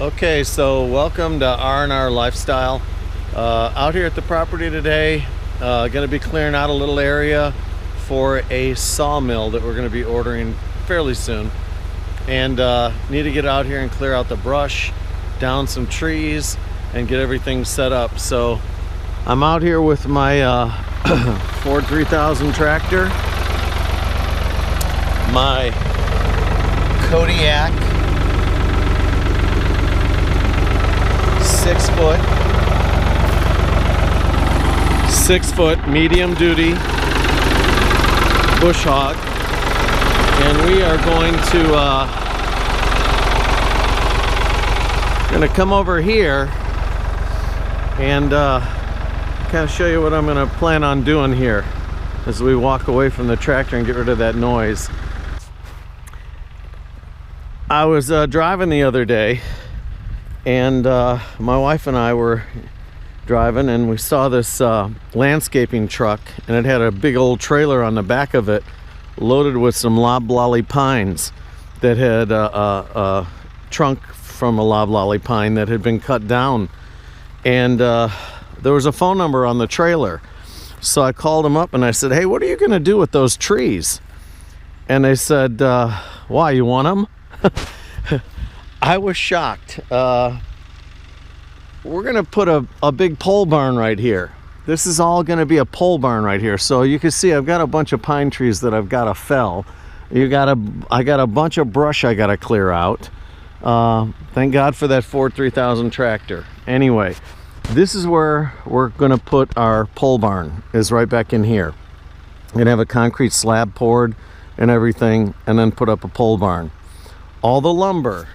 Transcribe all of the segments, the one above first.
Okay, so welcome to R&R Lifestyle. Out here at the property today, going to be clearing out a little area for a sawmill that we're going to be ordering fairly soon. And need to get out here and clear out the brush, down some trees, and get everything set up. So I'm out here with my Ford 3000 tractor, my Kodiak 6 foot medium duty bush hog, and we are going to come over here and kind of show you what I'm going to plan on doing here as we walk away from the tractor and get rid of that noise. I was driving the other day, and my wife and I were driving, and we saw this landscaping truck, and it had a big old trailer on the back of it loaded with some loblolly pines that had a trunk from a loblolly pine that had been cut down. And there was a phone number on the trailer, so I called them up and I said, "Hey, what are you going to do with those trees?" And they said, "Why, you want them?" I was shocked. We're gonna put a big pole barn right here. This is all gonna be a pole barn right here. So you can see I've got a bunch of pine trees that I've got to fell. I got a bunch of brush I got to clear out. Thank God for that Ford 3000 tractor. Anyway, this is where we're gonna put our pole barn, is right back in here. We're gonna have a concrete slab poured and everything, and then put up a pole barn. All the lumber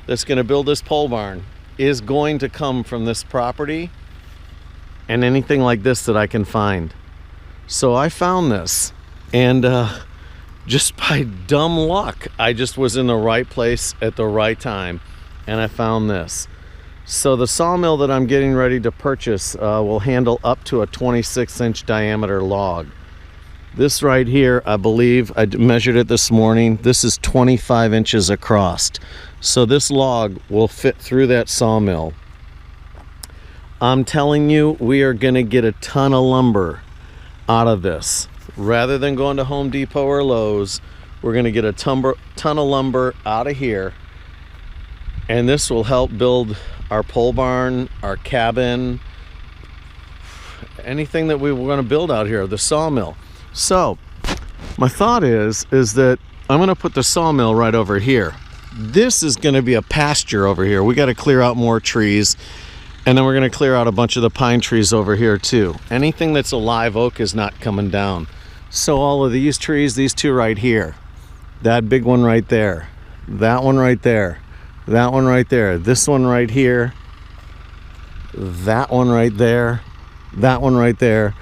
that's going to build this pole barn is going to come from this property and anything like this that I can find. So I found this, and just by dumb luck, I just was in the right place at the right time, and I found this. So the sawmill that I'm getting ready to purchase will handle up to a 26-inch diameter log. This right here, I believe, I measured it this morning, this is 25 inches across. So this log will fit through that sawmill. I'm telling you, we are gonna get a ton of lumber out of this. Rather than going to Home Depot or Lowe's, we're gonna get a ton of lumber out of here. And this will help build our pole barn, our cabin, anything that we were gonna build out here, the sawmill. So my thought is that I'm going to put the sawmill right over here. This is going to be a pasture over here. We got to clear out more trees, and then we're going to clear out a bunch of the pine trees over here too. Anything that's a live oak is not coming down. So all of these trees, these two right here, that big one right there, that one right there, that one right there, this one right here, that one right there, that one right there.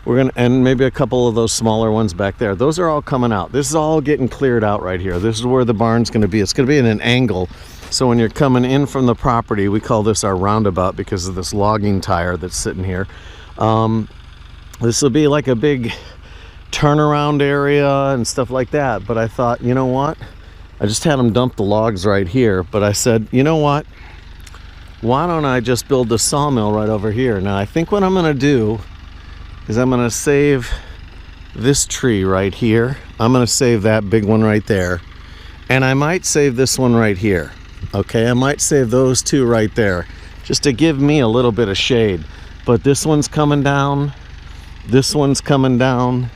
We're gonna, and maybe a couple of those smaller ones back there. Those are all coming out. This is all getting cleared out right here. This is where the barn's gonna be. It's gonna be in an angle. So when you're coming in from the property, we call this our roundabout because of this logging tire that's sitting here. This will be like a big turnaround area and stuff like that. But I thought, you know what? I just had them dump the logs right here. But I said, you know what? Why don't I just build the sawmill right over here? Now I think what I'm gonna do is I'm gonna save this tree right here. I'm gonna save that big one right there. And I might save this one right here. Okay, I might save those two right there, just to give me a little bit of shade. But this one's coming down, this one's coming down,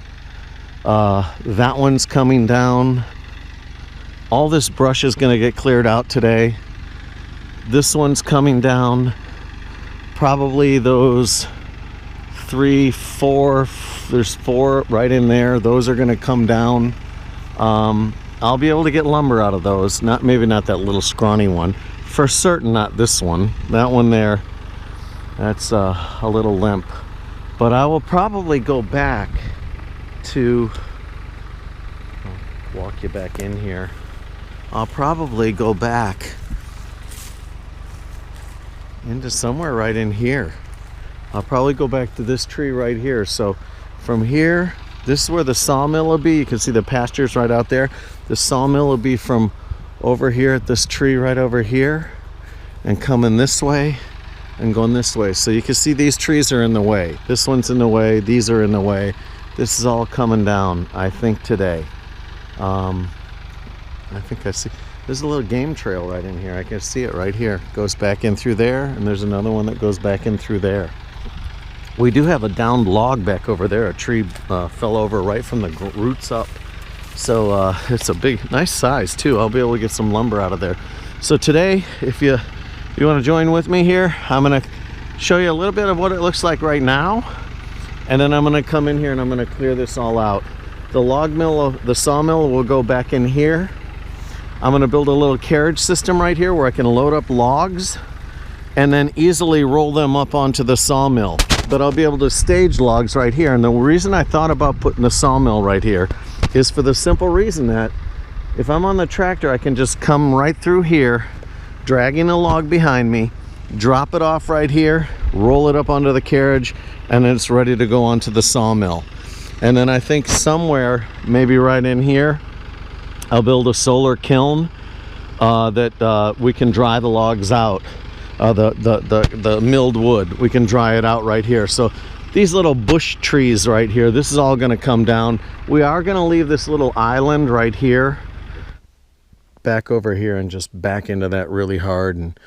that one's coming down. All this brush is gonna get cleared out today. This one's coming down. Probably those 3, 4, there's 4 right in there. Those are gonna come down. I'll be able to get lumber out of those. Maybe not that little scrawny one. For certain, not this one. That one there, that's a little limp. But I will probably go back to, I'll walk you back in here. I'll probably go back into somewhere right in here. I'll probably go back to this tree right here. So from here, this is where the sawmill will be. You can see the pastures right out there. The sawmill will be from over here at this tree right over here and coming this way and going this way. So you can see these trees are in the way. This one's in the way. These are in the way. This is all coming down, I think, today. I think I see. There's a little game trail right in here. I can see it right here. Goes back in through there, and there's another one that goes back in through there. We do have a downed log back over there. A tree fell over right from the roots up. So it's a big, nice size too. I'll be able to get some lumber out of there. So today, if you want to join with me here, I'm going to show you a little bit of what it looks like right now. And then I'm going to come in here and I'm going to clear this all out. The log mill, the sawmill will go back in here. I'm going to build a little carriage system right here where I can load up logs and then easily roll them up onto the sawmill. But I'll be able to stage logs right here. And the reason I thought about putting the sawmill right here is for the simple reason that if I'm on the tractor, I can just come right through here, dragging a log behind me, drop it off right here, roll it up onto the carriage, and then it's ready to go onto the sawmill. And then I think somewhere, maybe right in here, I'll build a solar kiln that we can dry the logs out. The milled wood, we can dry it out right here. So these little bush trees right here, this is all going to come down. We are going to leave this little island right here back over here and just back into that really hard and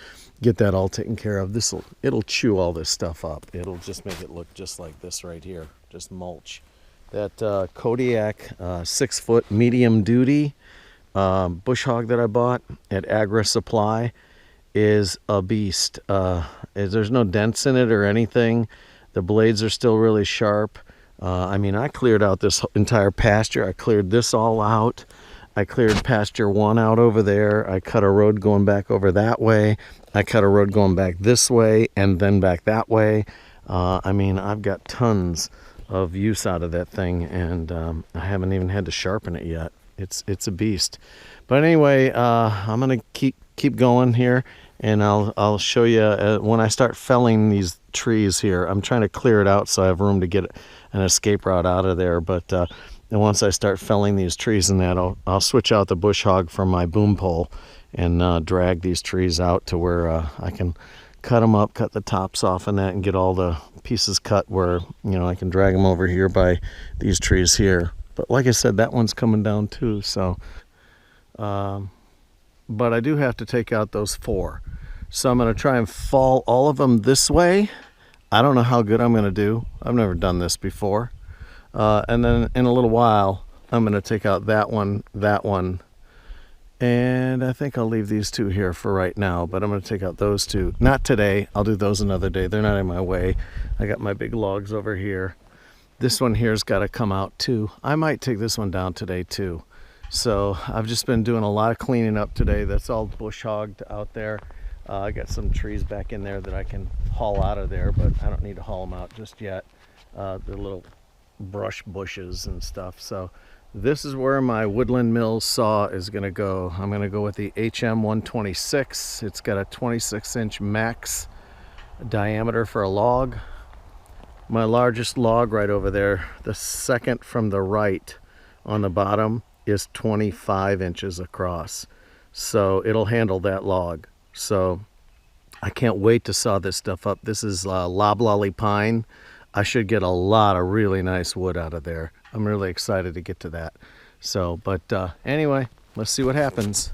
get that all taken care of. It'll chew all this stuff up. It'll just make it look just like this right here, just mulch. That Kodiak 6-foot medium duty bush hog that I bought at Agri Supply is a beast. There's no dents in it or anything. The blades are still really sharp. I mean, I cleared out this entire pasture. I cleared this all out. I cleared pasture 1 out over there. I cut a road going back over that way. I cut a road going back this way and then back that way. I mean, I've got tons of use out of that thing, and I haven't even had to sharpen it yet. It's a beast. But anyway, I'm gonna keep going here, and I'll show you when I start felling these trees here. I'm trying to clear it out so I have room to get an escape route out of there. But and once I start felling these trees and that, I'll switch out the bush hog from my boom pole and drag these trees out to where I can cut them up, cut the tops off and that, and get all the pieces cut where, you know, I can drag them over here by these trees here. But like I said, that one's coming down too. So, but I do have to take out those 4. So I'm going to try and fall all of them this way. I don't know how good I'm going to do. I've never done this before. And then in a little while, I'm going to take out that one, and I think I'll leave these 2 here for right now, but I'm going to take out those 2. Not today. I'll do those another day. They're not in my way. I got my big logs over here. This one here's got to come out too. I might take this one down today too. So I've just been doing a lot of cleaning up today. That's all bush hogged out there. I got some trees back in there that I can haul out of there, but I don't need to haul them out just yet. They're little brush bushes and stuff. So this is where my Woodland Mills saw is going to go. I'm going to go with the HM126. It's got a 26-inch max diameter for a log. My largest log right over there, the second from the right on the bottom, is 25 inches across. So it'll handle that log. So I can't wait to saw this stuff up. This is loblolly pine. I should get a lot of really nice wood out of there. I'm really excited to get to that. So, but anyway, let's see what happens.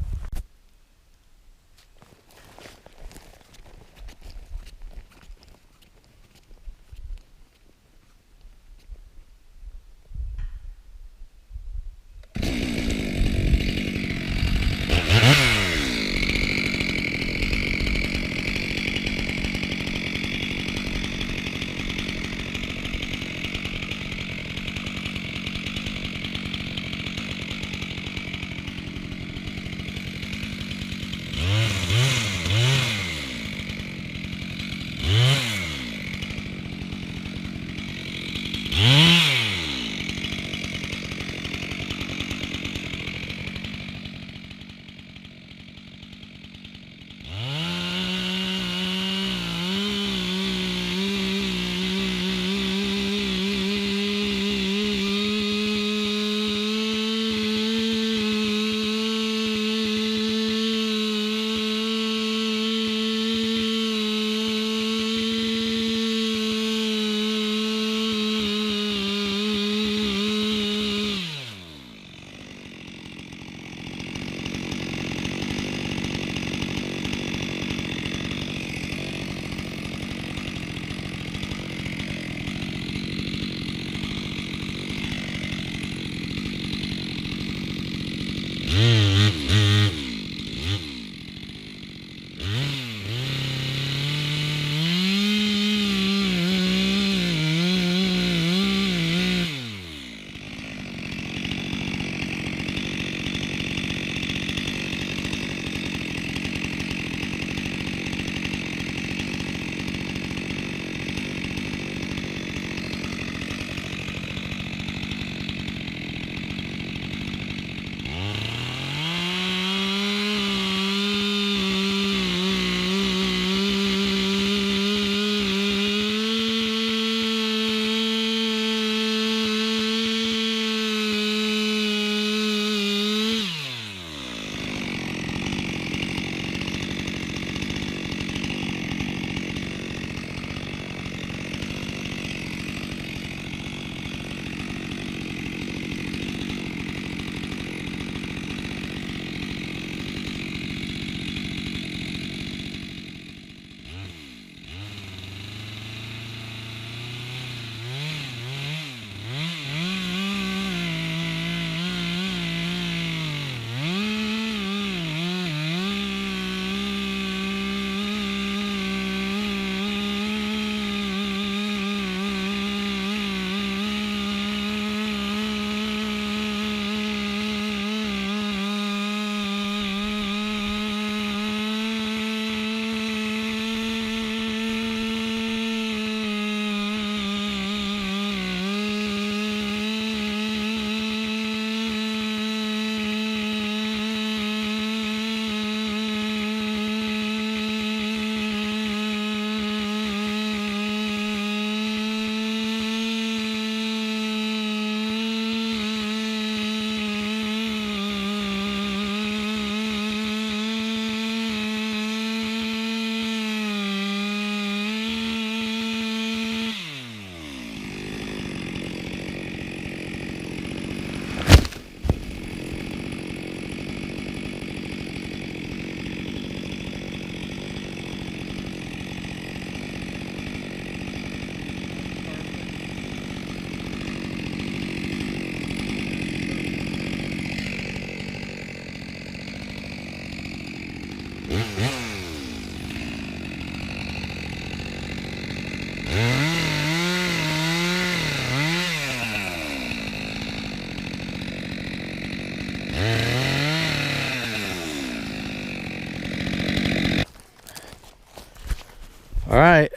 All right,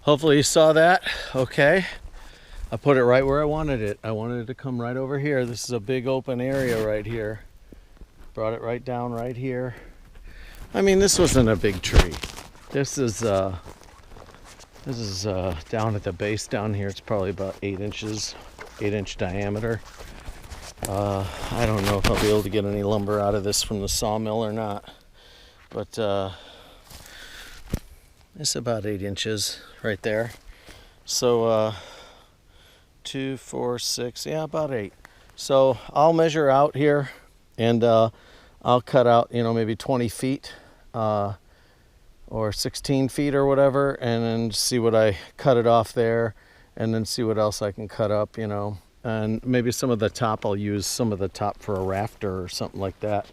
hopefully you saw that. Okay, I put it right where I wanted it. I wanted it to come right over here. This is a big open area right here. Brought it right down right here. I mean, this wasn't a big tree. This is down at the base down here. It's probably about 8 inches, 8-inch diameter. I don't know if I'll be able to get any lumber out of this from the sawmill or not, but it's about 8 inches right there. So 2, 4, 6, yeah, about 8. So I'll measure out here, and I'll cut out, you know, maybe 20 feet or 16 feet or whatever, and then see what I cut it off there, and then see what else I can cut up, you know. And maybe some of the top, I'll use some of the top for a rafter or something like that,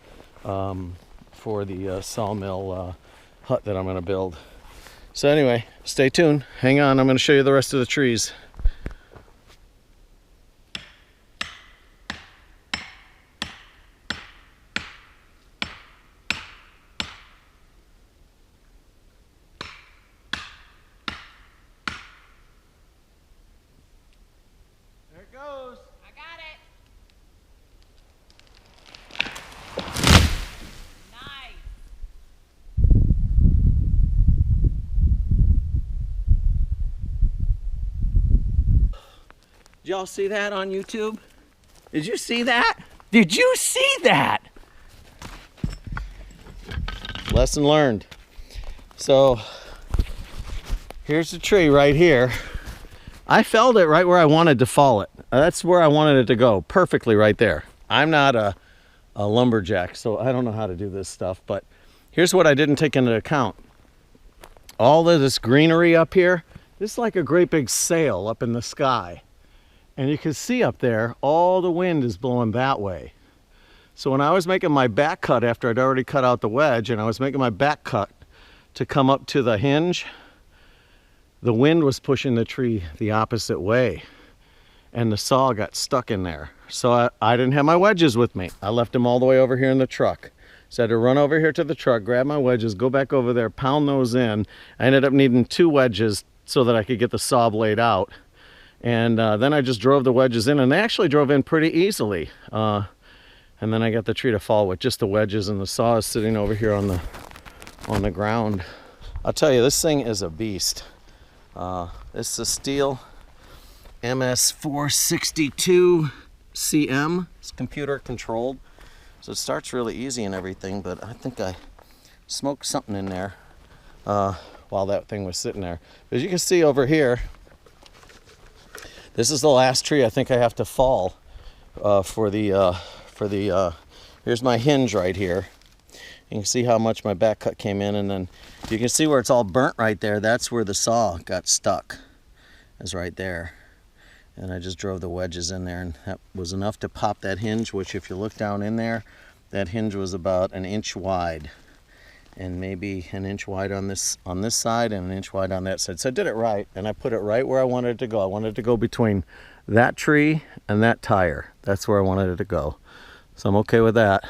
for the sawmill hut that I'm going to build. So anyway, stay tuned. Hang on, I'm going to show you the rest of the trees. There it goes. I got it. Nice. Did y'all see that on YouTube? Did you see that? Did you see that? Lesson learned. So here's the tree right here. I felled it right where I wanted to fall it. That's where I wanted it to go, perfectly right there. I'm not a lumberjack, so I don't know how to do this stuff, but here's what I didn't take into account. All of this greenery up here, this is like a great big sail up in the sky. And you can see up there, all the wind is blowing that way. So when I was making my back cut after I'd already cut out the wedge, and I was making my back cut to come up to the hinge, the wind was pushing the tree the opposite way, and the saw got stuck in there. So I didn't have my wedges with me. I left them all the way over here in the truck. So I had to run over here to the truck, grab my wedges, go back over there, pound those in. I ended up needing 2 wedges so that I could get the saw blade out. And then I just drove the wedges in, and they actually drove in pretty easily. And then I got the tree to fall with just the wedges, and the saw is sitting over here on the ground. I'll tell you, this thing is a beast. This is a Stihl MS462CM. It's computer controlled, so it starts really easy and everything, but I think I smoked something in there while that thing was sitting there. But as you can see over here, this is the last tree I think I have to fall here's my hinge right here. You can see how much my back cut came in, and then you can see where it's all burnt right there. That's where the saw got stuck, is right there. And I just drove the wedges in there, and that was enough to pop that hinge, which if you look down in there, that hinge was about 1 inch wide, and maybe 1 inch wide on this side and 1 inch wide on that side. So I did it right, and I put it right where I wanted it to go. I wanted it to go between that tree and that tire. That's where I wanted it to go. So I'm okay with that.